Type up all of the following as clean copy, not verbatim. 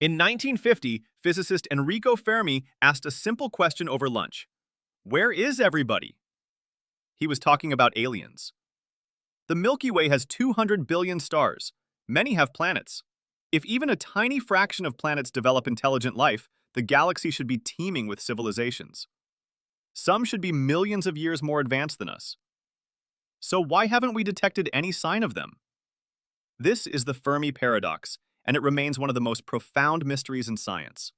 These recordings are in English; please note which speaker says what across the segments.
Speaker 1: In 1950, physicist Enrico Fermi asked a simple question over lunch. Where is everybody? He was talking about aliens. The Milky Way has 200 billion stars. Many have planets. If even a tiny fraction of planets develop intelligent life, the galaxy should be teeming with civilizations. Some should be millions of years more advanced than us. So why haven't we detected any sign of them? This is the Fermi paradox, and it remains one of the most profound mysteries in science.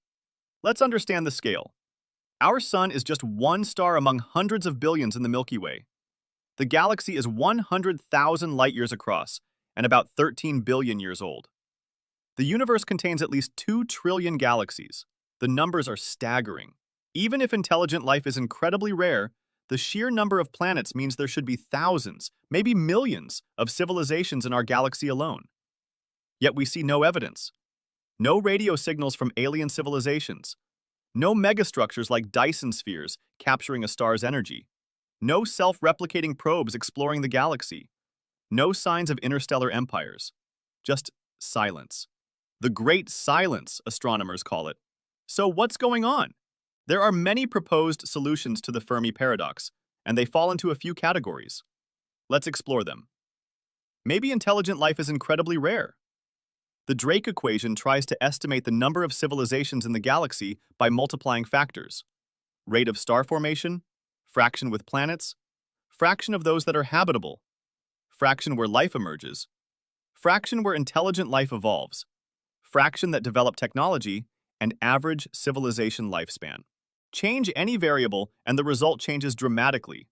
Speaker 1: Let's understand the scale. Our Sun is just one star among hundreds of billions in the Milky Way. The galaxy is 100,000 light-years across and about 13 billion years old. The universe contains at least 2 trillion galaxies. The numbers are staggering. Even if intelligent life is incredibly rare, the sheer number of planets means there should be thousands, maybe millions, of civilizations in our galaxy alone. Yet we see no evidence. No radio signals from alien civilizations. No megastructures like Dyson spheres capturing a star's energy. No self-replicating probes exploring the galaxy. No signs of interstellar empires. Just silence. The Great Silence, astronomers call it. So what's going on? There are many proposed solutions to the Fermi paradox, and they fall into a few categories. Let's explore them. Maybe intelligent life is incredibly rare. The Drake equation tries to estimate the number of civilizations in the galaxy by multiplying factors: rate of star formation, fraction with planets, fraction of those that are habitable, fraction where life emerges, fraction where intelligent life evolves, fraction that developed technology, and average civilization lifespan. Change any variable and the result changes dramatically.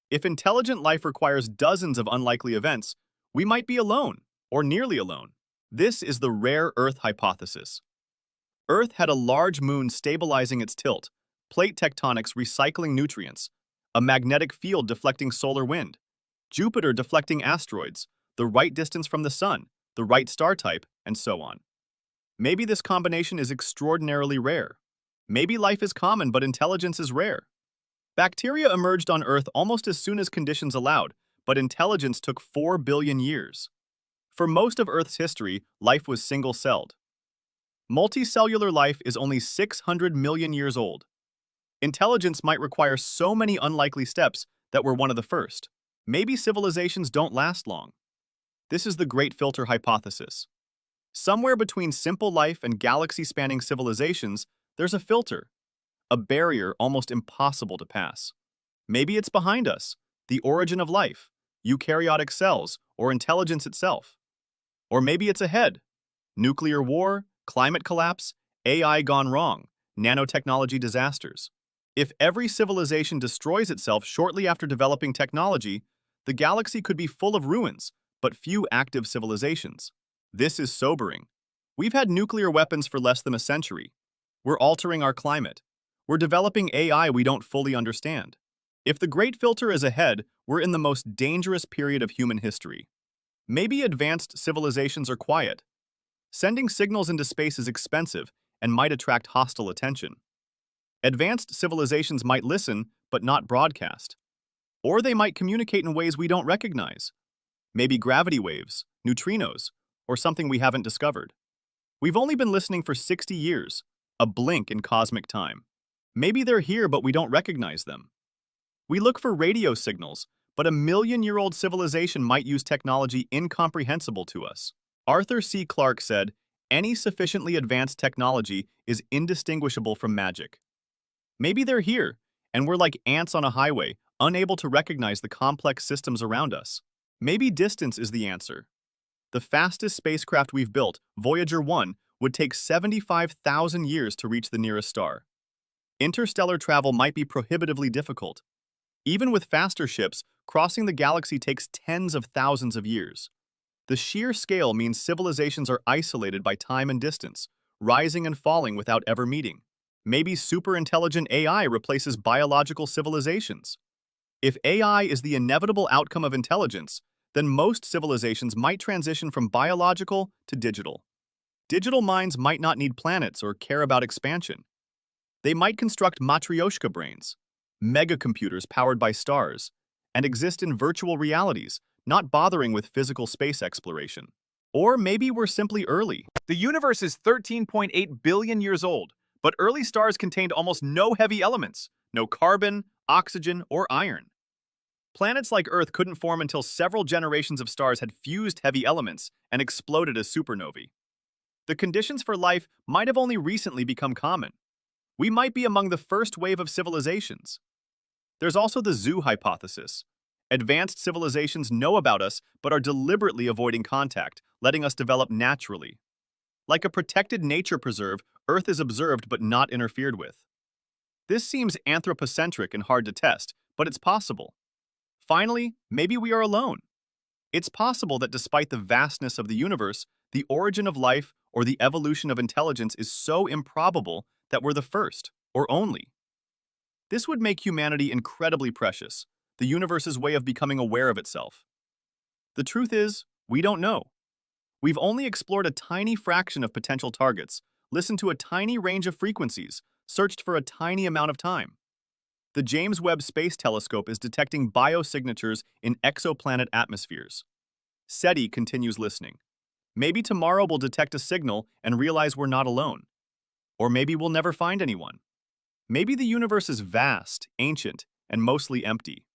Speaker 1: If intelligent life requires dozens of unlikely events, we might be alone, or nearly alone. This is the rare Earth hypothesis. Earth had a large moon stabilizing its tilt, plate tectonics recycling nutrients, a magnetic field deflecting solar wind, Jupiter deflecting asteroids, the right distance from the Sun, the right star type, and so on. Maybe this combination is extraordinarily rare. Maybe life is common but intelligence is rare. Bacteria emerged on Earth almost as soon as conditions allowed, but intelligence took 4 billion years. For most of Earth's history, life was single-celled. Multicellular life is only 600 million years old. Intelligence might require so many unlikely steps that we're one of the first. Maybe civilizations don't last long. This is the Great Filter hypothesis. Somewhere between simple life and galaxy-spanning civilizations, there's a filter, a barrier almost impossible to pass. Maybe it's behind us, the origin of life, eukaryotic cells, or intelligence itself. Or maybe it's ahead, nuclear war, climate collapse, AI gone wrong, nanotechnology disasters. If every civilization destroys itself shortly after developing technology, the galaxy could be full of ruins, but few active civilizations. This is sobering. We've had nuclear weapons for less than a century. We're altering our climate. We're developing AI we don't fully understand. If the Great Filter is ahead, we're in the most dangerous period of human history. Maybe advanced civilizations are quiet. Sending signals into space is expensive and might attract hostile attention. Advanced civilizations might listen, but not broadcast. Or they might communicate in ways we don't recognize. Maybe gravity waves, neutrinos, or something we haven't discovered. We've only been listening for 60 years, a blink in cosmic time. Maybe they're here, but we don't recognize them. We look for radio signals, but a million-year-old civilization might use technology incomprehensible to us. Arthur C. Clarke said, "Any sufficiently advanced technology is indistinguishable from magic." Maybe they're here, and we're like ants on a highway, unable to recognize the complex systems around us. Maybe distance is the answer. The fastest spacecraft we've built, Voyager 1, would take 75,000 years to reach the nearest star. Interstellar travel might be prohibitively difficult. Even with faster ships, crossing the galaxy takes tens of thousands of years. The sheer scale means civilizations are isolated by time and distance, rising and falling without ever meeting. Maybe super-intelligent AI replaces biological civilizations. If AI is the inevitable outcome of intelligence, then most civilizations might transition from biological to digital. Digital minds might not need planets or care about expansion. They might construct matryoshka brains, megacomputers powered by stars, and exist in virtual realities, not bothering with physical space exploration. Or maybe we're simply early. The universe is 13.8 billion years old, but early stars contained almost no heavy elements, no carbon, oxygen, or iron. Planets like Earth couldn't form until several generations of stars had fused heavy elements and exploded as supernovae. The conditions for life might have only recently become common. We might be among the first wave of civilizations. There's also the zoo hypothesis. Advanced civilizations know about us but are deliberately avoiding contact, letting us develop naturally. Like a protected nature preserve, Earth is observed but not interfered with. This seems anthropocentric and hard to test, but it's possible. Finally, maybe we are alone. It's possible that despite the vastness of the universe, the origin of life or the evolution of intelligence is so improbable that we're the first, or only. This would make humanity incredibly precious, the universe's way of becoming aware of itself. The truth is, we don't know. We've only explored a tiny fraction of potential targets, listened to a tiny range of frequencies, searched for a tiny amount of time. The James Webb Space Telescope is detecting biosignatures in exoplanet atmospheres. SETI continues listening. Maybe tomorrow we'll detect a signal and realize we're not alone. Or maybe we'll never find anyone. Maybe the universe is vast, ancient, and mostly empty.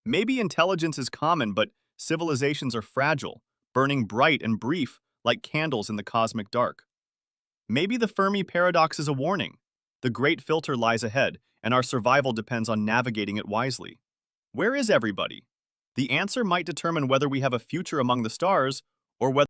Speaker 1: Maybe intelligence is common, but civilizations are fragile, burning bright and brief like candles in the cosmic dark. Maybe the Fermi paradox is a warning. The great filter lies ahead, and our survival depends on navigating it wisely. Where is everybody? The answer might determine whether we have a future among the stars or whether